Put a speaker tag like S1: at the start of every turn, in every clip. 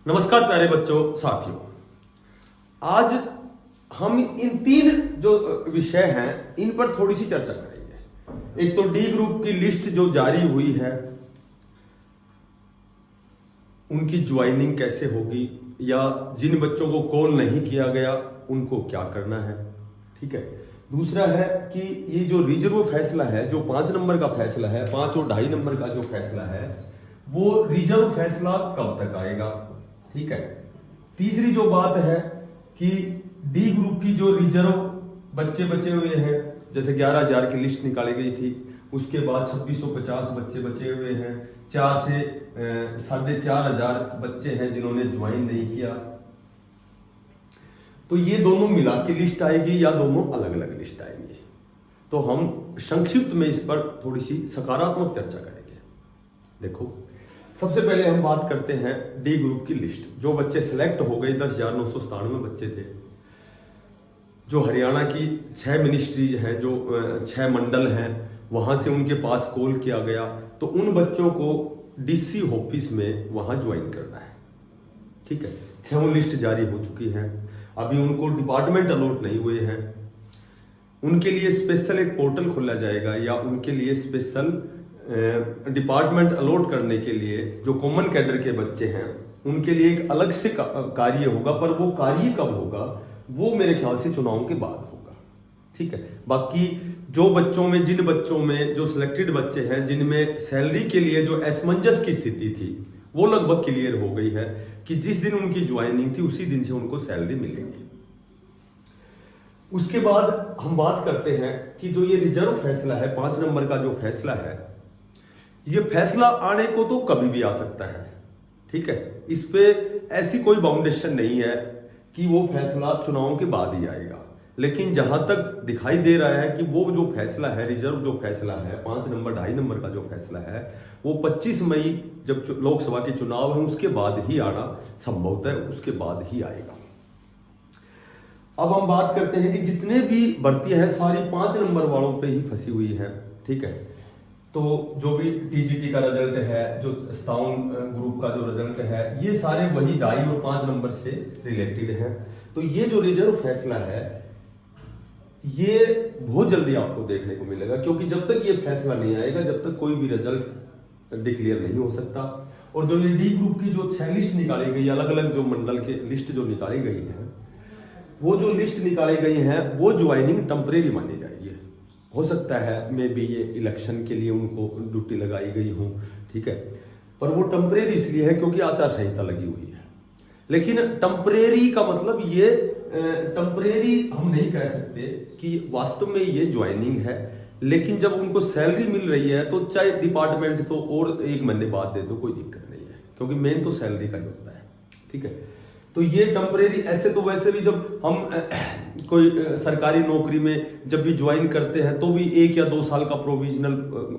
S1: नमस्कार प्यारे बच्चों साथियों, आज हम इन तीन जो विषय हैं इन पर थोड़ी सी चर्चा करेंगे। एक तो डी ग्रुप की लिस्ट जो जारी हुई है उनकी ज्वाइनिंग कैसे होगी, या जिन बच्चों को कॉल नहीं किया गया उनको क्या करना है। ठीक है। दूसरा है कि ये जो रिजर्व फैसला है, जो 5 नंबर का फैसला है, 5 और 2.5 नंबर का जो फैसला है, वो रिजर्व फैसला कब तक आएगा। ठीक है। तीसरी जो बात है कि डी ग्रुप की जो रिजर्व बच्चे बचे हुए हैं, जैसे 11,000 की लिस्ट निकाली गई थी, उसके बाद 2650 बच्चे बचे हुए हैं, 4 से 4,500 बच्चे हैं जिन्होंने ज्वाइन नहीं किया। तो ये दोनों मिला के लिस्ट आएगी या दोनों अलग अलग लिस्ट आएंगी। तो हम संक्षिप्त में इस पर थोड़ी सी सकारात्मक चर्चा करेंगे। देखो, सबसे पहले हम बात करते हैं डी ग्रुप की लिस्ट। जो बच्चे सिलेक्ट हो गए, 10,997 बच्चे थे, जो हरियाणा की 6 मिनिस्ट्रीज हैं, जो 6 मंडल हैं, वहां से उनके पास कॉल किया गया, तो उन बच्चों को डीसी ऑफिस में वहां ज्वाइन करना है। ठीक है। 6 लिस्ट जारी हो चुकी है, अभी उनको डिपार्टमेंट अलॉट नहीं हुए हैं। उनके लिए स्पेशल एक पोर्टल खोला जाएगा, या उनके लिए स्पेशल डिपार्टमेंट अलॉट करने के लिए जो कॉमन कैडर के बच्चे हैं उनके लिए एक अलग से कार्य होगा, पर वो कार्य कब होगा वो मेरे ख्याल से चुनाव के बाद होगा। ठीक है। बाकी जो बच्चों में, जिन बच्चों में जो सिलेक्टेड बच्चे हैं जिनमें सैलरी के लिए जो असमंजस की स्थिति थी वो लगभग क्लियर हो गई है कि जिस दिन उनकी ज्वाइनिंग थी उसी दिन से उनको सैलरी मिलेगी। उसके बाद हम बात करते हैं कि जो ये रिजर्व फैसला है, 5 नंबर का जो फैसला है, ये फैसला आने को तो कभी भी आ सकता है। ठीक है। इस पे ऐसी कोई बाउंडेशन नहीं है कि वो फैसला चुनाव के बाद ही आएगा। लेकिन जहां तक दिखाई दे रहा है कि वो जो फैसला है, रिजर्व जो फैसला है, 5 नंबर 2.5 नंबर का जो फैसला है, वो 25 मई जब लोकसभा के चुनाव है उसके बाद ही आना संभवतः, उसके बाद ही आएगा। अब हम बात करते हैं कि जितने भी भर्तियां हैं सारी 5 नंबर वालों पे ही फंसी हुई है। ठीक है। तो जो भी टीजीटी का रिजल्ट है, जो स्टाउन ग्रुप का जो रिजल्ट है, ये सारे वही 2.5 और 5 नंबर से रिलेटेड हैं। तो ये जो रिजर्व फैसला है ये बहुत जल्दी आपको देखने को मिलेगा, क्योंकि जब तक ये फैसला नहीं आएगा, जब तक कोई भी रिजल्ट डिक्लेयर नहीं हो सकता। और जो ये डी ग्रुप की जो 6 लिस्ट निकाली गई, अलग अलग जो मंडल के लिस्ट जो निकाली गई है, वो जो लिस्ट निकाली गई है वो ज्वाइनिंग टेम्परेरी मानी जाएगी। हो सकता है मे बी ये इलेक्शन के लिए उनको ड्यूटी लगाई गई हो। ठीक है। पर वो टेम्परेरी इसलिए है क्योंकि आचार संहिता लगी हुई है। लेकिन टेम्परेरी का मतलब ये टेम्परेरी हम नहीं कह सकते कि वास्तव में ये ज्वाइनिंग है। लेकिन जब उनको सैलरी मिल रही है तो चाहे डिपार्टमेंट तो और 1 महीने बाद दे दो, कोई दिक्कत नहीं है, क्योंकि मेन तो सैलरी का ही होता है। ठीक है। तो ये टेम्परेरी, ऐसे तो वैसे भी जब हम कोई सरकारी नौकरी में जब भी ज्वाइन करते हैं तो भी 1 या 2 साल का प्रोविजनल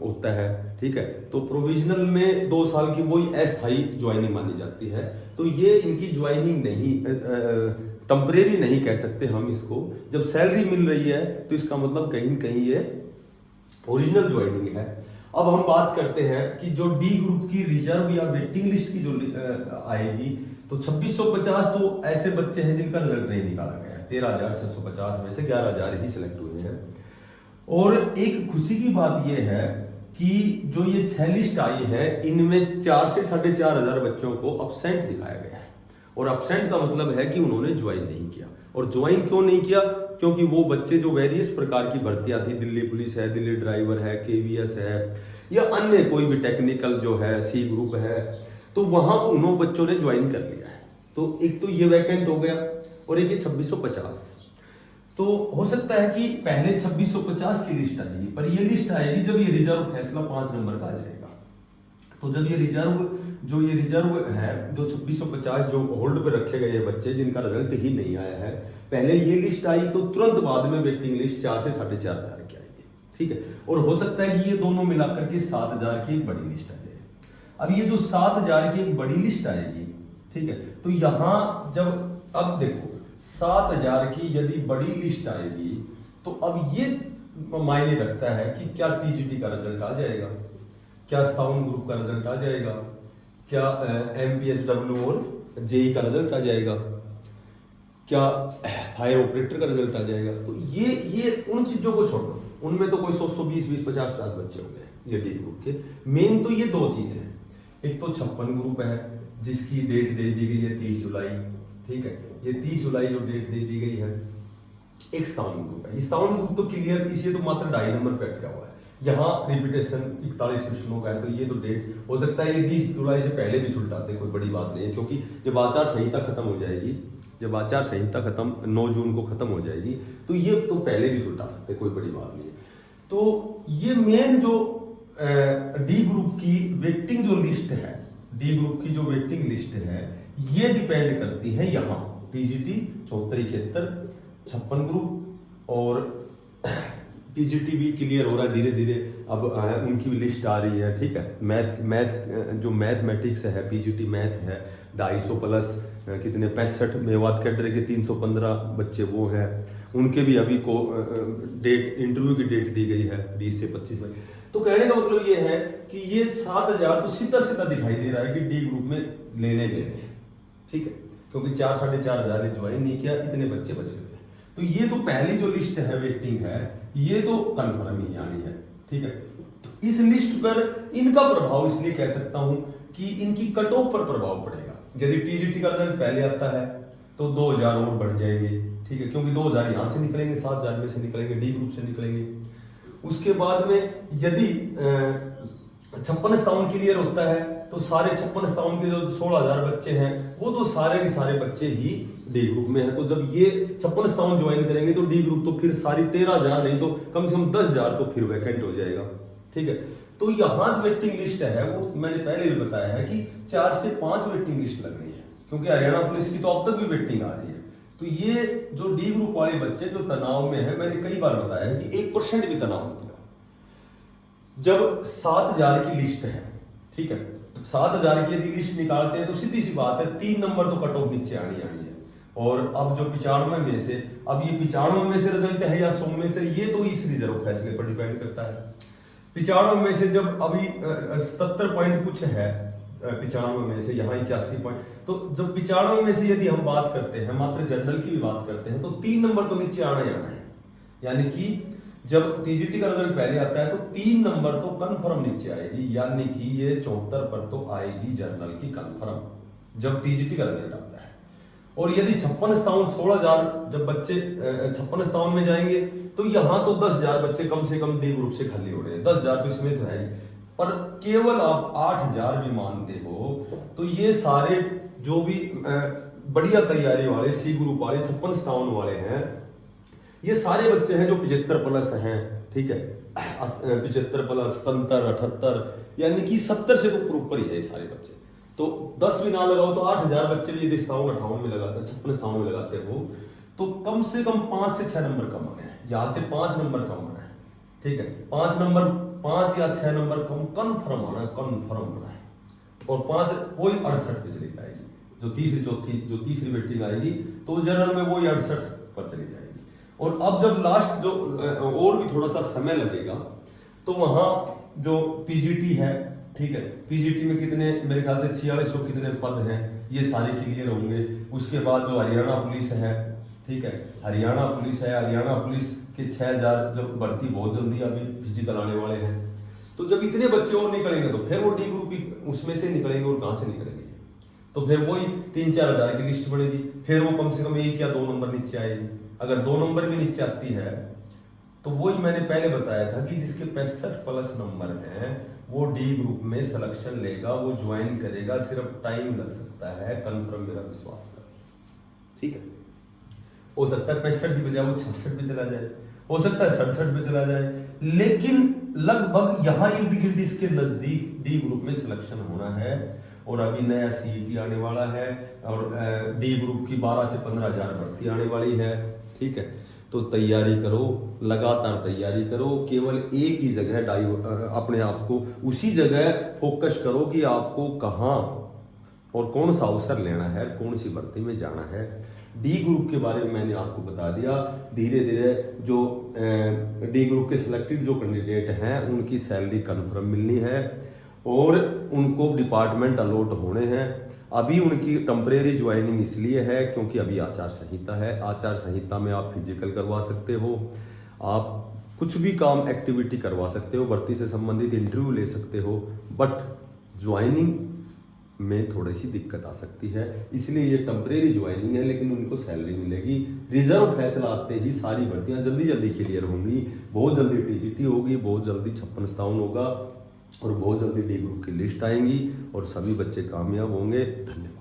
S1: होता है। ठीक है। तो प्रोविजनल में 2 साल की वही अस्थायी ज्वाइनिंग मानी जाती है। तो ये इनकी ज्वाइनिंग नहीं, टेम्परेरी नहीं कह सकते हम इसको। जब सैलरी मिल रही है तो इसका मतलब कहीं न कहीं ये ओरिजिनल ज्वाइनिंग है। अब हम बात करते हैं कि जो डी ग्रुप की रिजर्व या वेटिंग लिस्ट की जो आएगी, तो 2650 तो ऐसे बच्चे हैं जिनका रिजल्ट नहीं निकाला गया है। 13,650 में से 11,000 ही सिलेक्ट हुए हैं। और एक खुशी की बात यह है कि जो ये 6 लिस्ट आई है इनमें 4 से 4,500 बच्चों को अब्सेंट दिखाया गया है। और अब्सेंट का मतलब है कि उन्होंने ज्वाइन नहीं किया। और ज्वाइन क्यों नहीं किया? क्योंकि वो बच्चे जो वेरियस प्रकार की भर्तियां थी, दिल्ली पुलिस है, दिल्ली ड्राइवर है, केवीएस है, या अन्य कोई भी टेक्निकल जो है, सी ग्रुप है, तो वहां उन बच्चों ने ज्वाइन कर लिया है। तो एक तो ये वैकेंट हो गया, और एक ये 2650। तो हो सकता है कि पहले 2650 की लिस्ट आएगी, पर ये लिस्ट आएगी जब ये रिजर्व फैसला 5 नंबर का आ जाएगा। तो जब ये रिजर्व है, जो 2650 जो होल्ड पे रखे गए बच्चे जिनका रिजल्ट ही नहीं आया है, पहले ये लिस्ट आई तो तुरंत बाद में वेटिंग लिस्ट 4 से 4,500 की आएगी। ठीक है। और हो सकता है कि ये दोनों मिलाकर के 7,000 की एक बड़ी लिस्ट आ जाए। अब ये जो 7,000 की एक बड़ी लिस्ट आएगी, ठीक है, तो यहां जब अब देखो 7,000 की यदि बड़ी लिस्ट आएगी तो अब ये मायने रखता है कि क्या टीजीटी का रिजल्ट आ जाएगा, क्या स्टाउन ग्रुप का रिजल्ट आ जाएगा, क्या एमपीएसडब्ल्यू और जेई का रिजल्ट आ जाएगा, क्या फायर ऑपरेटर का रिजल्ट आ जाएगा। तो ये उन चीजों को छोड़ो, उनमें तो कोई 100 20 20 50 50 बच्चे होंगे ये डी ग्रुप के। मेन तो ये दो चीज है, एक तो 56 ग्रुप है जिसकी डेट दे दी गई है 30 जुलाई, ठीक है, ये 30 जुलाई जो डेट दे दी गई है। एक 57 ग्रुप है, 57 ग्रुप तो क्लियर, इसलिए तो मात्र 2.5 नंबर पे अटका हुआ है। यहाँ रिपीटेशन 41 क्वेश्चनों का है, तो ये तो डेट हो सकता है ये 30 जुलाई से पहले भी सुलटाते, कोई बड़ी बात नहीं है, क्योंकि जब आचार संहिता खत्म हो जाएगी, जब आचार संहिता खत्म 9 जून को खत्म हो जाएगी, तो ये तो पहले भी सुलटा सकते, कोई बड़ी बात नहीं है। तो ये मेन जो डी ग्रुप की वेटिंग जो लिस्ट है, डी ग्रुप की जो वेटिंग लिस्ट है, ये डिपेंड करती है यहाँ टीजीटी 74 71 56 ग्रुप, और पीजीटी भी क्लियर हो रहा है धीरे धीरे, अब उनकी भी लिस्ट आ रही है, ठीक है। मैथ जो मैथमेटिक्स है, पीजीटी मैथ है 250 प्लस कितने 65 मेवात कैडर के 315 बच्चे वो हैं, उनके भी अभी को डेट इंटरव्यू की डेट दी गई है 20 से 25 में। तो कहने का मतलब ये है कि ये 7000 तो सीधा सीधा दिखाई दे रहा है कि डी ग्रुप में लेने हैं, ठीक है, क्योंकि 4 साढ़े 4 हजार ने ज्वाइन नहीं किया, इतने बच्चे बचे हुए हैं। तो ये तो पहली जो लिस्ट है वेटिंग है, ये तो कन्फर्म ही आनी है, ठीक है। तो इस लिस्ट पर इनका प्रभाव इसलिए कह सकता हूं कि इनकी कट ऑफ पर प्रभाव पड़ेगा। यदि टीजीटी का रिजल्ट पहले आता है तो 2000 और बढ़ जाएंगे, ठीक है, क्योंकि 2000 यहां से निकलेंगे, 7000 में से निकलेंगे, डी ग्रुप से निकलेंगे। उसके बाद में यदि 56 57 क्लियर होता है तो सारे 56 57 के जो 16000 बच्चे हैं वो तो सारे के सारे बच्चे ही डी ग्रुप में हैं। तो जब ये 56 57 ज्वाइन करेंगे तो डी ग्रुप तो फिर सारी 13000 नहीं तो कम से कम 10000 तो फिर वैकेंट हो जाएगा, ठीक है। तो यहाँ वेटिंग लिस्ट है वो मैंने पहले भी बताया है कि 4 से 5 वेटिंग लिस्ट लगनी है, क्योंकि हरियाणा पुलिस की तो अब तक भी वेटिंग आ रही है। तो ये जो डी ग्रुप वाले बच्चे जो तनाव में है, मैंने कई बार बताया है कि 1% भी तनाव नहीं किया। जब 7000 की लिस्ट है, ठीक है, तो 7000 की यदि लिस्ट निकालते हैं तो सीधी सी बात है 3 नंबर तो कट ऑफ नीचे आनी है। और अब जो 95 में से, अब ये 95 में से रिजल्ट है या 100 में से, ये तो इस रिजर्व फैसले पर डिपेंड करता है। 95 में से जब अभी 77 पॉइंट कुछ है 95 में से, यहाँ 81 पॉइंट, तो जब 95 में से यदि हम बात करते हैं, मात्र जनरल की भी बात करते हैं, तो 3 नंबर तो नीचे आना ही आना है। यानी कि जब टीजीटी का रिजल्ट पहले आता है तो 3 नंबर तो कंफर्म नीचे आएगी, यानी कि ये 74 पर तो आएगी जनरल की कंफर्म जब टीजीटी का रिजल्ट आता है। और यदि 56 57 16000 जब बच्चे 56 57 में जाएंगे तो यहाँ तो 10000 बच्चे कम से कम डी ग्रुप से खाली हो रहे हैं, 10000 तो इसमें तो है ही, पर केवल आप 8000 भी मानते हो तो ये सारे जो भी बढ़िया तैयारी वाले सी ग्रुप वाले 56 57 वाले हैं, ये सारे बच्चे हैं जो 75 प्लस हैं, ठीक है, 75 प्लस 77 78, यानी कि 70 से तो ऊपर ही है ये सारे बच्चे। तो 10 भी ना लगाओ तो 8000 बच्चे भी यदि 57 58 में लगाते हैं, 56 57 में लगाते हो तो कम से कम 5 से 6 नंबर कम आने हैं, यहाँ से 5 नंबर कम आना है, ठीक है, 5 या 6 नंबर कम कन्फर्म आना है, कन्फर्म होना है। और 5 वही 68 पे चली जाएगी, जो तीसरी वेटिंग आएगी तो जनरल में वही 68 पर चली जाएगी। और अब जब लास्ट जो और भी थोड़ा सा समय लगेगा तो वहां जो पीजीटी है, ठीक है, पीजीटी में कितने, मेरे ख्याल से 4600 कितने पद हैं, ये सारे क्लियर होंगे। उसके बाद जो हरियाणा पुलिस है, ठीक है, हरियाणा पुलिस के 6000 जब भर्ती बहुत जल्दी अभी फिजिकल आने वाले हैं, तो जब इतने बच्चे और निकलेंगे तो फिर वो डी ग्रुप ही उसमें से निकलेंगे, और कहां से निकलेंगे, तो फिर वही 3-4 हजार की लिस्ट बनेगी, फिर वो कम से कम 1 या 2 नंबर नीचे आएगी। अगर 2 नंबर भी नीचे आती है तो वही मैंने पहले बताया था कि जिसके 65 प्लस नंबर हैं वो डी ग्रुप में सिलेक्शन लेगा, वो ज्वाइन करेगा, सिर्फ टाइम लग सकता है, कंफर्म मेरा विश्वास कर, ठीक है। हो सकता है 65 की बजाय वो 66 पे चला जाए, हो सकता है 67 पे चला जाए, लेकिन लगभग यहाँ इर्द गिर्द इसके नजदीक डी ग्रुप में सिलेक्शन होना है। और अभी नया सीईटी आने वाला है और डी ग्रुप की 12 से 15 हजार भर्ती आने वाली है, ठीक है। तो तैयारी करो, लगातार तैयारी करो, केवल एक ही जगह अपने आप को उसी जगह फोकस करो कि आपको कहाँ और कौन सा अवसर लेना है, कौन सी भर्ती में जाना है। डी ग्रुप के बारे में मैंने आपको बता दिया। धीरे धीरे जो डी ग्रुप के सिलेक्टेड जो कैंडिडेट हैं उनकी सैलरी कन्फर्म मिलनी है और उनको डिपार्टमेंट अलॉट होने हैं। अभी उनकी टेम्परेरी ज्वाइनिंग इसलिए है क्योंकि अभी आचार संहिता है। आचार संहिता में आप फिजिकल करवा सकते हो, आप कुछ भी काम एक्टिविटी करवा सकते हो, भर्ती से संबंधित इंटरव्यू ले सकते हो, बट ज्वाइनिंग में थोड़ी सी दिक्कत आ सकती है, इसलिए ये टेम्परेरी ज्वाइनिंग है, लेकिन उनको सैलरी मिलेगी। रिजर्व फैसला आते ही सारी भर्तियां जल्दी जल्दी क्लियर होंगी, बहुत जल्दी टीजीटी होगी, बहुत जल्दी 56 होगा और बहुत जल्दी डी ग्रुप की लिस्ट आएंगी और सभी बच्चे कामयाब होंगे। धन्यवाद।